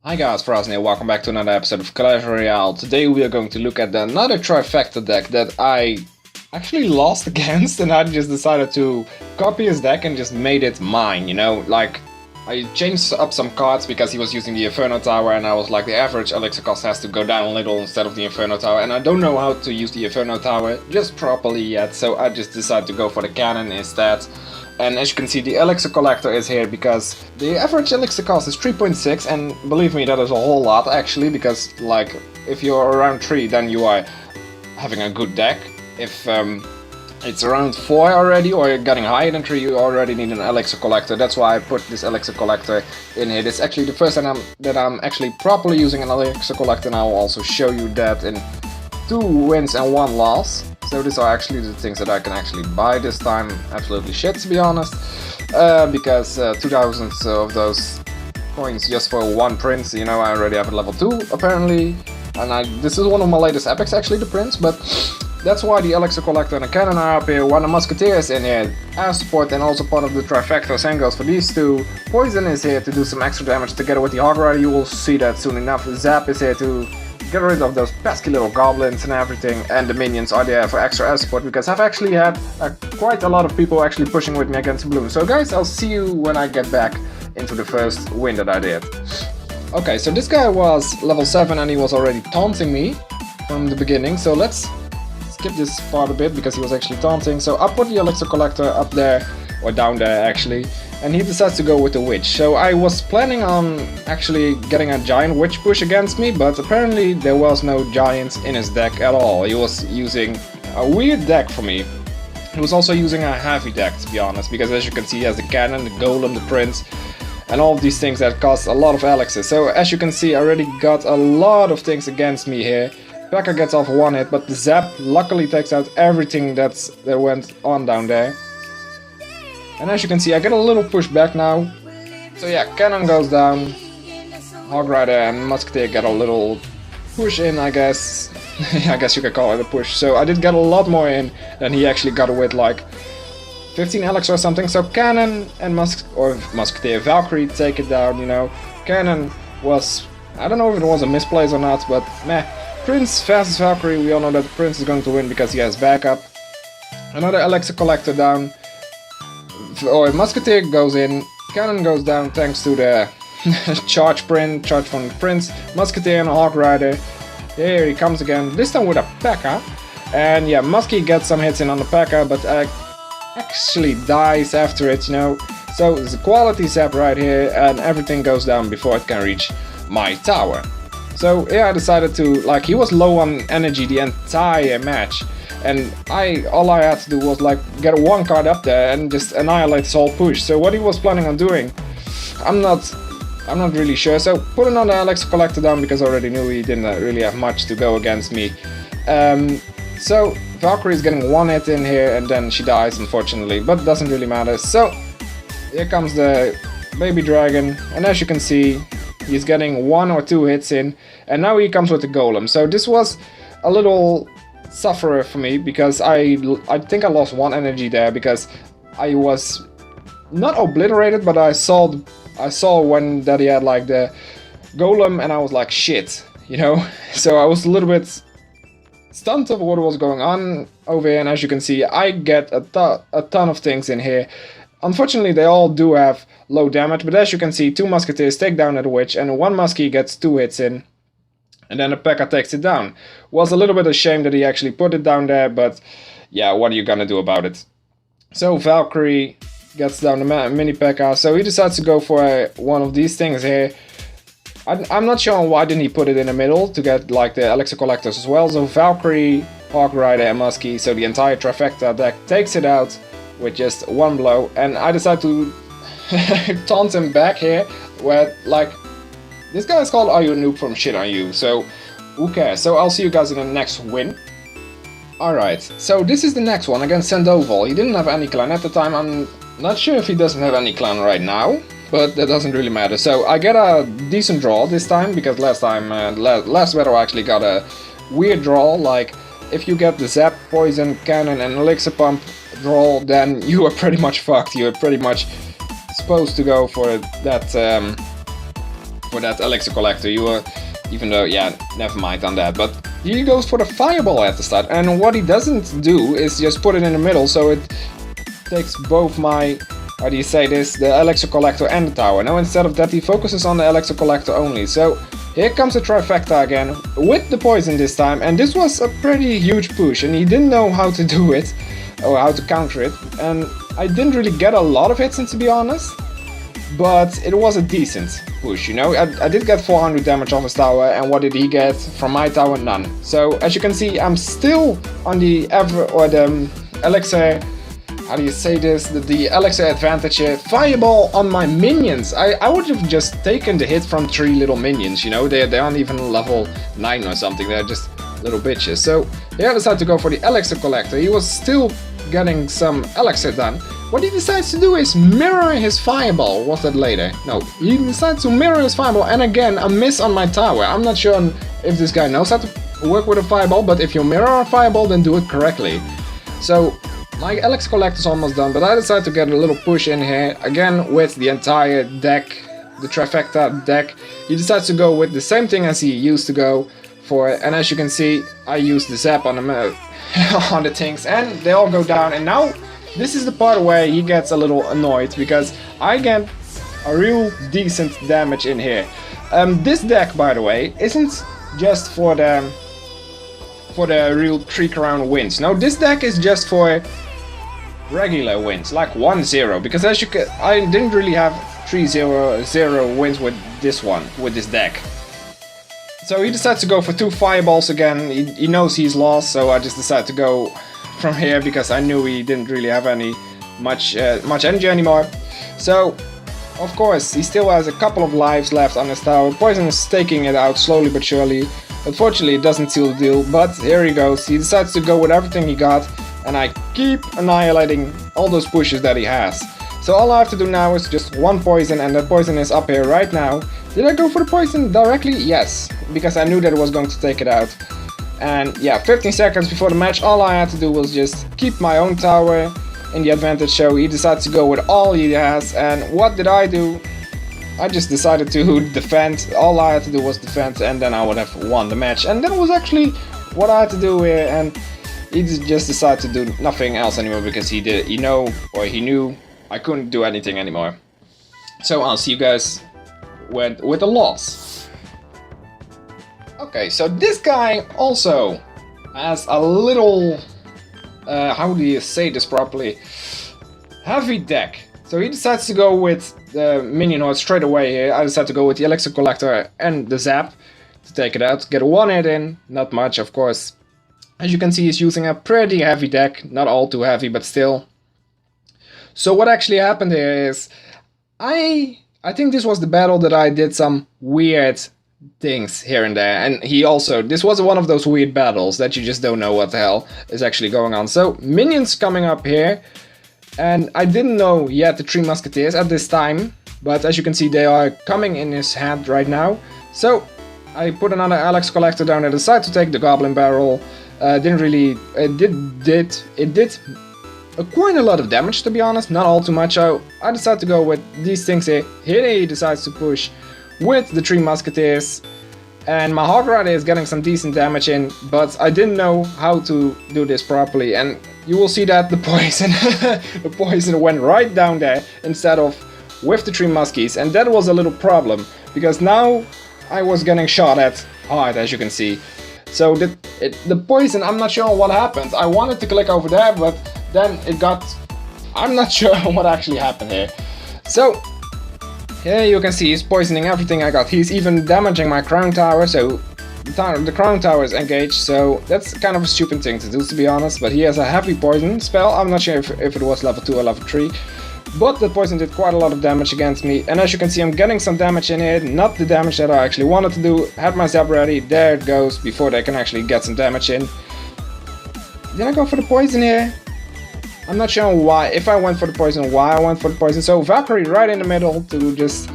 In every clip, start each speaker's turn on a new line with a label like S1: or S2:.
S1: Hi guys, Frozen here, welcome back to another episode of Clash Royale. Today we are going to look at another Trifecta deck that I actually lost against, and I just decided to copy his deck and just made it mine, you know, like I changed up some cards because he was using the Inferno Tower and I was like, the average elixir cost has to go down a little instead of the Inferno Tower, and I don't know how to use the Inferno Tower just properly yet, so I just decided to go for the cannon instead. And as you can see, the elixir collector is here because the average elixir cost is 3.6, and believe me, that is a whole lot actually, because like if you're around 3 then you are having a good deck. If it's around 4 already, or you're getting higher than 3, you already need an elixir collector. That's why I put this elixir collector in here. This is actually the first time that I'm actually properly using an elixir collector, and I will also show you that in 2 wins and 1 loss. So these are actually the things that I can actually buy this time. Absolutely shit, to be honest, because 2000 of those coins just for 1 prince, you know, I already have it level 2 apparently, and this is one of my latest epics actually, the prince, but that's why the elixir collector and the cannon are up here, while the musketeer is in here as support and also part of the trifecta. Same goes for these two. Poison is here to do some extra damage together with the HOG rider, you will see that soon enough. Zap is here to get rid of those pesky little goblins and everything, and the minions are there for extra air support, because I've actually had quite a lot of people actually pushing with me against Bloom. So guys, I'll see you when I get back into the first win that I did. Okay, so this guy was level 7 and he was already taunting me from the beginning, so let's skip this part a bit because he was actually taunting. So I put the elixir collector up there, or down there actually, and he decides to go with the witch. So I was planning on actually getting a giant witch push against me, but apparently there was no giants in his deck at all. He was using a weird deck for me. He was also using a heavy deck, to be honest, because as you can see he has the cannon, the golem, the prince, and all of these things that cost a lot of elixirs. So as you can see, I already got a lot of things against me here. P.E.K.K.A gets off 1 hit, but the zap luckily takes out everything that went on down there. And as you can see, I get a little push back now. So yeah, cannon goes down, HOG rider and musketeer get a little push in, I guess. I guess you could call it a push. So I did get a lot more in than he actually got with, like 15 elixir or something. So cannon and musketeer Valkyrie take it down, you know. Cannon was, I don't know if it was a misplace or not, but meh. Prince versus Valkyrie, we all know that the Prince is going to win because he has backup. Another elixir collector down. Or musketeer goes in, cannon goes down thanks to the charge from the prince. Musketeer and a HOG rider. Here he comes again, this time with a P.E.K.K.A. And yeah, Muskie gets some hits in on the P.E.K.K.A, but actually dies after it, you know. So it's a quality zap right here, and everything goes down before it can reach my tower. So yeah, I decided to, like, he was low on energy the entire match. And all I had to do was like get 1 card up there and just annihilate his whole push. So what he was planning on doing, I'm not really sure. So put another elixir collector down because I already knew he didn't really have much to go against me. So Valkyrie is getting 1 hit in here and then she dies, unfortunately, but it doesn't really matter. So here comes the baby dragon, and as you can see, he's getting 1 or 2 hits in, and now he comes with the golem. So this was a little sufferer for me because I think I lost 1 energy there because I was not obliterated, but I saw when that he had like the golem and I was like shit, you know. So I was a little bit stunned of what was going on over here, and as you can see I get a ton of things in here. Unfortunately they all do have low damage, but as you can see 2 musketeers take down the witch and 1 muskie gets 2 hits in. And then the P.E.K.K.A takes it down. Was a little bit ashamed that he actually put it down there, but yeah, what are you gonna do about it? So Valkyrie gets down the mini P.E.K.K.A, so he decides to go for one of these things here. I'm not sure why didn't he put it in the middle to get like the elixir collectors as well. So Valkyrie, HOG rider and Muskie, so the entire trifecta deck takes it out with just 1 blow. And I decide to taunt him back here, where like, this guy is called Are You a Noob from Shit on You, so who cares? So I'll see you guys in the next win. Alright, so this is the next one against Sandoval. He didn't have any clan at the time. I'm not sure if he doesn't have any clan right now, but that doesn't really matter. So I get a decent draw this time, because last time, last battle I actually got a weird draw. Like, if you get the zap, poison, cannon and elixir pump draw, then you are pretty much fucked. You are pretty much supposed to go for that for that elixir collector. You were, even though, yeah, never mind on that. But he goes for the fireball at the start, and what he doesn't do is just put it in the middle, so it takes both my, how do you say this, the elixir collector and the tower. Now instead of that, he focuses on the elixir collector only. So here comes the Trifecta again, with the poison this time, and this was a pretty huge push, and he didn't know how to do it, or how to counter it, and I didn't really get a lot of hits in, to be honest, but it was a decent push, you know. I did get 400 damage off his tower, and what did he get from my tower? None. So as you can see, I'm still on the elixir, how do you say this, the elixir advantage here. Fireball on my minions. I would have just taken the hit from 3 little minions, you know. They aren't even level 9 or something, they're just little bitches. So he decided to go for the elixir collector. He was still getting some elixir done. What he decides to do is mirror his fireball. Was that later? No, he decides to mirror his fireball, and again a miss on my tower. I'm not sure if this guy knows how to work with a fireball, but if you mirror a fireball, then do it correctly. So my elixir collector is almost done, but I decided to get a little push in here again with the entire deck, the Trifecta deck. He decides to go with the same thing as he used to go for, and as you can see, I used the zap on the on the things, and they all go down. And now this is the part where he gets a little annoyed, because I get a real decent damage in here. This deck, by the way, isn't just for the real 3 crown wins. No, this deck is just for regular wins, like 1-0, because as you can, I didn't really have 3-0 wins with this deck. So he decides to go for 2 fireballs again. He knows he's lost, so I just decided to go from here because I knew he didn't really have much energy anymore. So of course he still has a couple of lives left on his tower. Poison is taking it out slowly but surely. Unfortunately it doesn't seal the deal, but here he goes. He decides to go with everything he got, and I keep annihilating all those pushes that he has. So all I have to do now is just 1 poison, and that poison is up here right now. Did I go for the poison directly? Yes, because I knew that it was going to take it out. And yeah, 15 seconds before the match, all I had to do was just keep my own tower in the advantage, so he decides to go with all he has. And what did I do? I just decided to defend. All I had to do was defend, and then I would have won the match. And that was actually what I had to do here, and he just decided to do nothing else anymore, because he knew I couldn't do anything anymore. So I'll see you guys with a loss. Okay, so this guy also has a little, how do you say this properly, heavy deck. So he decides to go with the minion horde straight away here. I decided to go with the elixir collector and the zap to take it out, get a 1 hit in, not much of course. As you can see, he's using a pretty heavy deck, not all too heavy, but still. So what actually happened here is, I think this was the battle that I did some weird things here and there, and this was one of those weird battles that you just don't know what the hell is actually going on. So minions coming up here, and I didn't know yet the 3 musketeers at this time, but as you can see they are coming in his hand right now. So I put another elixir collector down at the side to take the goblin barrel. It did quite a lot of damage, to be honest, not all too much. So I decided to go with these things here. Here he decides to push with the 3 musketeers, and my hog rider is getting some decent damage in, but I didn't know how to do this properly, and you will see that the poison went right down there instead of with the 3 muskies, and that was a little problem, because now I was getting shot at hard, as you can see. So the poison, I'm not sure what happened. I wanted to click over there, but then it got, I'm not sure what actually happened here. So here you can see he's poisoning everything I got. He's even damaging my crown tower, so the crown tower is engaged, so that's kind of a stupid thing to do, to be honest. But he has a heavy poison spell. I'm not sure if it was level 2 or level 3. But the poison did quite a lot of damage against me, and as you can see I'm getting some damage in here, not the damage that I actually wanted to do. Had my zap ready, there it goes, before they can actually get some damage in. Did I go for the poison here? I'm not sure why, if I went for the poison, why I went for the poison. So Valkyrie right in the middle to just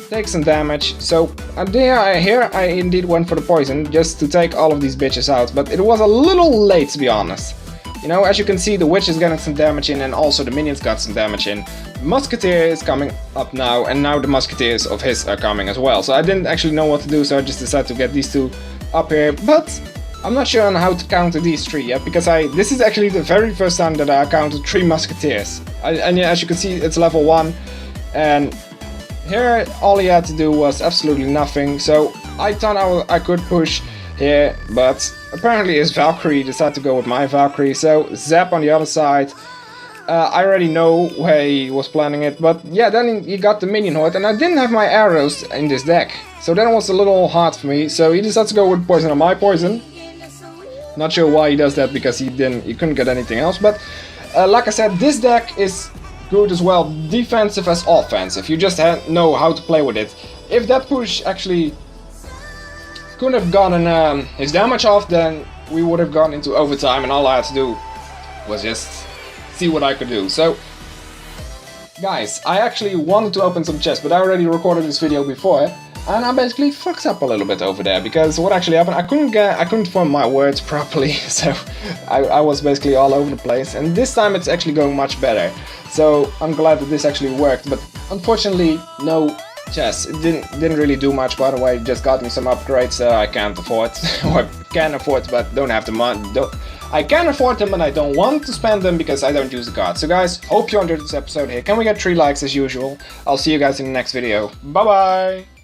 S1: take some damage. So here I indeed went for the poison, just to take all of these bitches out, but it was a little late, to be honest. you know, as you can see, the witch is getting some damage in, and also the minions got some damage in. Musketeer is coming up now, and now the musketeers of his are coming as well. So I didn't actually know what to do, so I just decided to get these two up here. But I'm not sure on how to counter these three yet, because this is actually the very first time that I counted 3 musketeers. And yeah, as you can see, it's level 1, and here all he had to do was absolutely nothing. So I thought I could push here, but apparently his Valkyrie decided to go with my Valkyrie. So Zap on the other side. I already know where he was planning it, but yeah, then he got the minion horde, and I didn't have my arrows in this deck, so that was a little hard for me. So he decided to go with poison on my poison. Not sure why he does that, because he couldn't get anything else. But like I said, this deck is good as well, defensive as offensive. You just know how to play with it. If that push actually could have gotten his damage off, then we would have gone into overtime, and all I had to do was just see what I could do. So guys, I actually wanted to open some chests, but I already recorded this video before, and I basically fucked up a little bit over there, because what actually happened, I couldn't form my words properly, so I was basically all over the place, and this time it's actually going much better. So I'm glad that this actually worked, but unfortunately no chests. It didn't really do much. By the way, it just got me some upgrades I can't afford, or can afford, but don't have the money. I can afford them, and I don't want to spend them because I don't use the card. So guys, hope you enjoyed this episode here. Can we get 3 likes as usual? I'll see you guys in the next video. Bye bye!